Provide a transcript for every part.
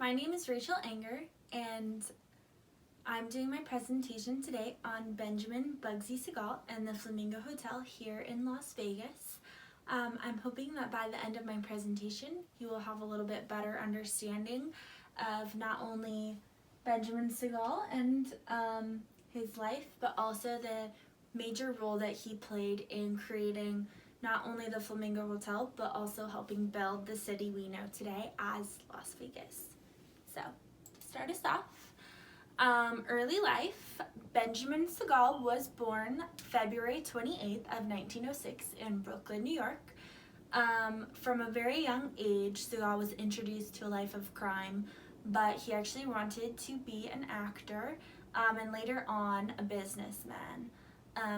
My name is Rachel Anger, and I'm doing my presentation today on Benjamin Bugsy Siegel and the Flamingo Hotel here in Las Vegas. I'm hoping that by the end of my presentation, you will have a little bit better understanding of not only Benjamin Siegel and his life, but also the major role that he played in creating not only the Flamingo Hotel, but also helping build the city we know today as Las Vegas. So, to start us off, early life, Benjamin Siegel was born February 28th of 1906 in Brooklyn, New York. From a very young age, Siegel was introduced to a life of crime, but he actually wanted to be an actor and later on a businessman.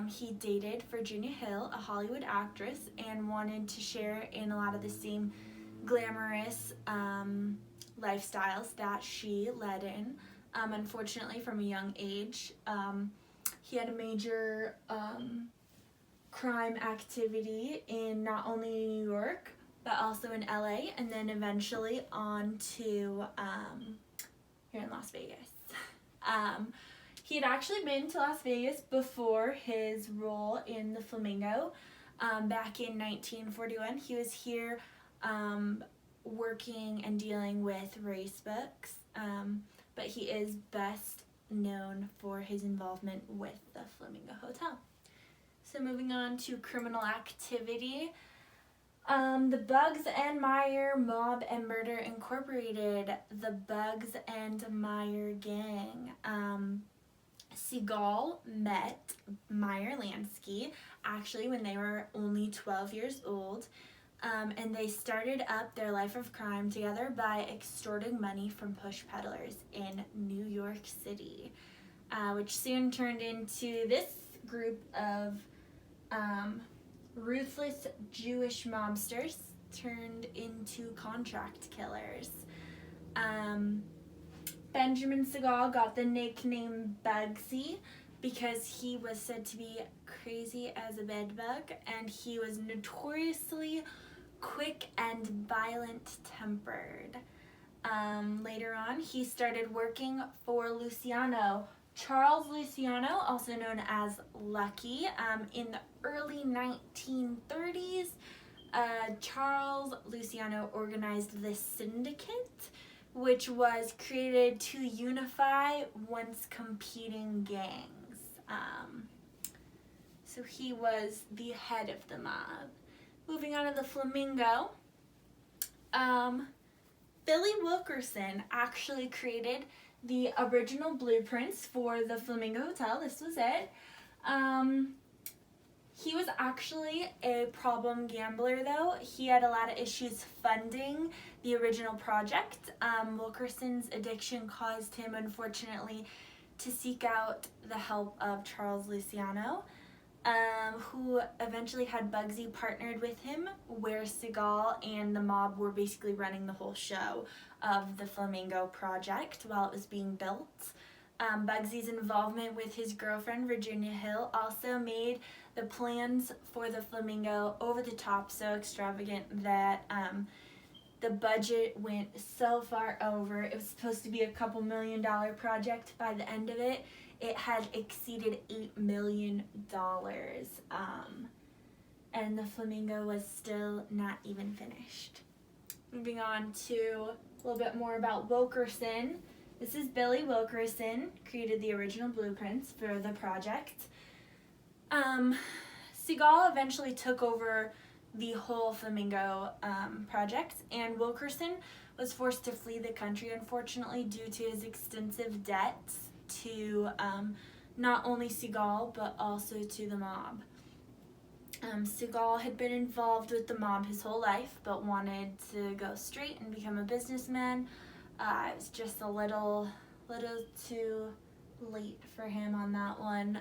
He dated Virginia Hill, a Hollywood actress, and wanted to share in a lot of the same glamorous lifestyles that she led in. Unfortunately, from a young age, he had a major crime activity in not only New York, but also in LA, and then eventually on to here in Las Vegas. He had actually been to Las Vegas before his role in the Flamingo. Back in 1941, he was here working and dealing with race books, but he is best known for his involvement with the Flamingo Hotel. So moving on to criminal activity. The Bugs and Meyer Mob and Murder Incorporated, the Bugs and Meyer Gang. Siegel met Meyer Lansky actually when they were only 12 years old, and they started up their life of crime together by extorting money from push peddlers in New York City, which soon turned into this group of ruthless Jewish mobsters turned into contract killers. Benjamin Siegel got the nickname Bugsy because he was said to be crazy as a bedbug, and he was notoriously quick and violent-tempered. Later on, he started working for Luciano, Charles Luciano, also known as Lucky. In the early 1930s, Charles Luciano organized this syndicate, which was created to unify once competing gangs. So he was the head of the mob. Moving on to the Flamingo, Billy Wilkerson actually created the original blueprints for the Flamingo Hotel. This was it. He was actually a problem gambler, though. He had a lot of issues funding the original project. Wilkerson's addiction caused him, unfortunately, to seek out the help of Charles Luciano, who eventually had Bugsy partnered with him, where Siegel and the mob were basically running the whole show of the Flamingo project while it was being built. Bugsy's involvement with his girlfriend, Virginia Hill, also made the plans for the Flamingo over the top, so extravagant that the budget went so far over. It was supposed to be a couple $1 million project. By the end of it, it had exceeded $8 million. And the Flamingo was still not even finished. Moving on to a little bit more about Wilkerson. This is Billy Wilkerson, created the original blueprints for the project. Siegel eventually took over the whole Flamingo project, and Wilkerson was forced to flee the country, unfortunately, due to his extensive debts to not only Siegel, but also to the mob. Siegel had been involved with the mob his whole life, but wanted to go straight and become a businessman. It was just a little too late for him on that one.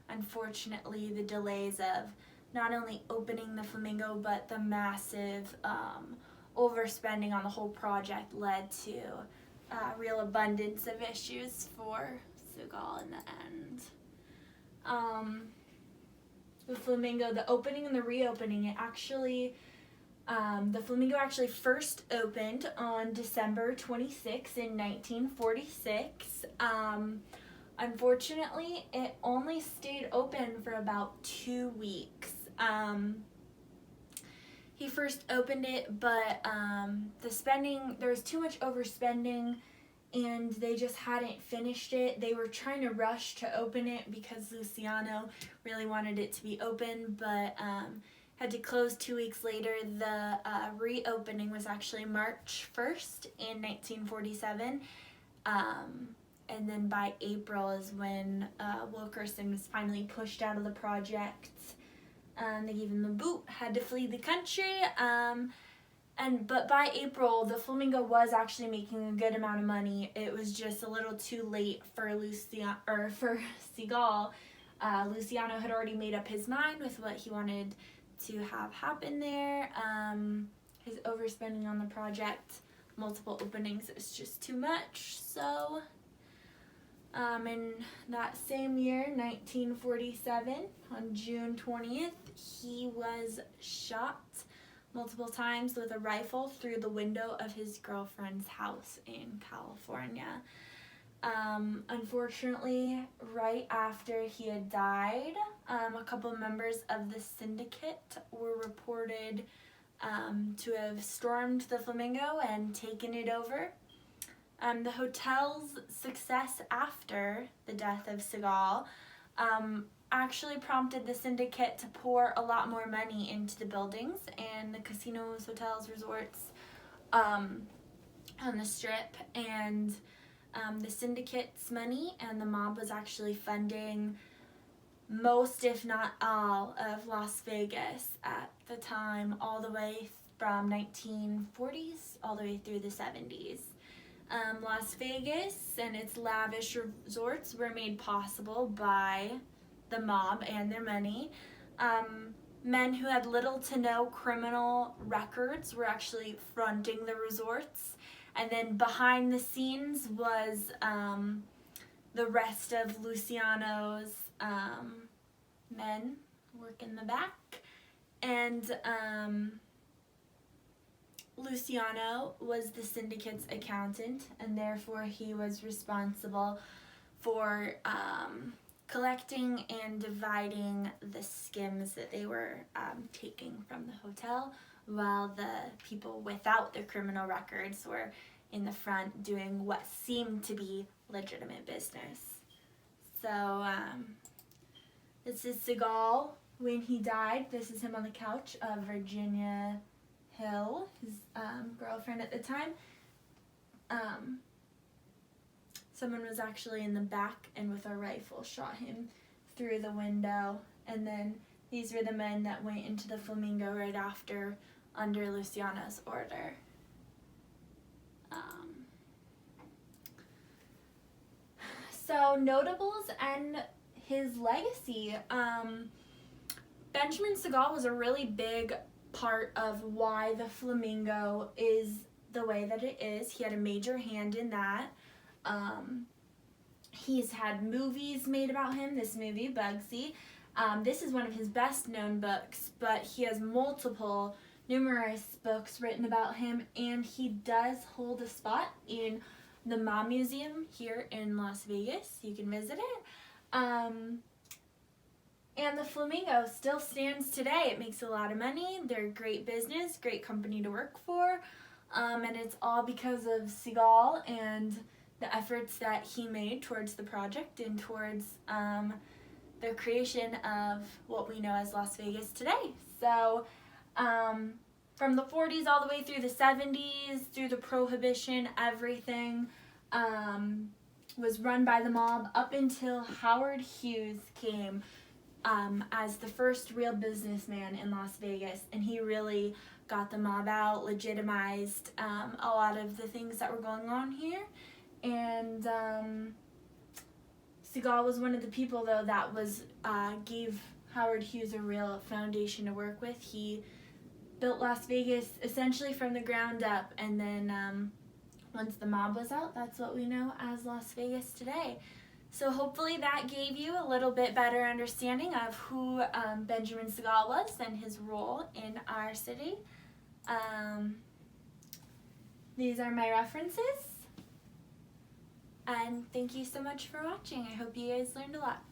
Unfortunately, the delays of not only opening the Flamingo, but the massive overspending on the whole project led to real abundance of issues for Siegel in the end. The Flamingo, the opening and the reopening, it actually The Flamingo actually first opened on December 26 in 1946. Unfortunately, it only stayed open for about 2 weeks. He first opened it, but there was too much overspending, and they just hadn't finished it. They were trying to rush to open it because Luciano really wanted it to be open, but had to close 2 weeks later. The reopening was actually March 1st in 1947. And then by April is when Wilkerson was finally pushed out of the project. They gave him the boot, had to flee the country. But by April, the Flamingo was actually making a good amount of money. It was just a little too late for Siegel. Luciano had already made up his mind with what he wanted to have happen there. His overspending on the project, multiple openings, it was just too much. So in that same year, 1947, on June 20th, he was shot multiple times with a rifle through the window of his girlfriend's house in California. Unfortunately, right after he had died, a couple members of the syndicate were reported to have stormed the Flamingo and taken it over. The hotel's success after the death of Siegel actually prompted the syndicate to pour a lot more money into the buildings and the casinos, hotels, resorts on the Strip. And the syndicate's money and the mob was actually funding most, if not all, of Las Vegas at the time, all the way from 1940s all the way through the 70s. Las Vegas and its lavish resorts were made possible by the mob and their money. Men who had little to no criminal records were actually fronting the resorts. And then behind the scenes was the rest of Luciano's men work in the back. And Luciano was the syndicate's accountant, and therefore he was responsible for collecting and dividing the skims that they were taking from the hotel, while the people without the criminal records were in the front doing what seemed to be legitimate business. So this is Siegel when he died. This is him on the couch of Virginia Hill, his girlfriend at the time. Someone was actually in the back and with a rifle shot him through the window. And then these were the men that went into the Flamingo right after under Luciano's order. So notables and his legacy. Benjamin Siegel was a really big part of why the Flamingo is the way that it is. He had a major hand in that. He's had movies made about him. This movie, Bugsy. This is one of his best known books, but he has numerous books written about him, and he does hold a spot in the Mob Museum here in Las Vegas. You can visit it. And the Flamingo still stands today. It makes a lot of money. They're a great business, great company to work for. And it's all because of Siegel and the efforts that he made towards the project and towards the creation of what we know as Las Vegas today. So from the 40s all the way through the 70s, through the Prohibition, everything was run by the mob up until Howard Hughes came as the first real businessman in Las Vegas, and he really got the mob out, legitimized a lot of the things that were going on here. And Siegel was one of the people, though, that gave Howard Hughes a real foundation to work with. He built Las Vegas essentially from the ground up, and then once the mob was out, that's what we know as Las Vegas today. So hopefully that gave you a little bit better understanding of who Benjamin Siegel was and his role in our city. These are my references. And thank you so much for watching. I hope you guys learned a lot.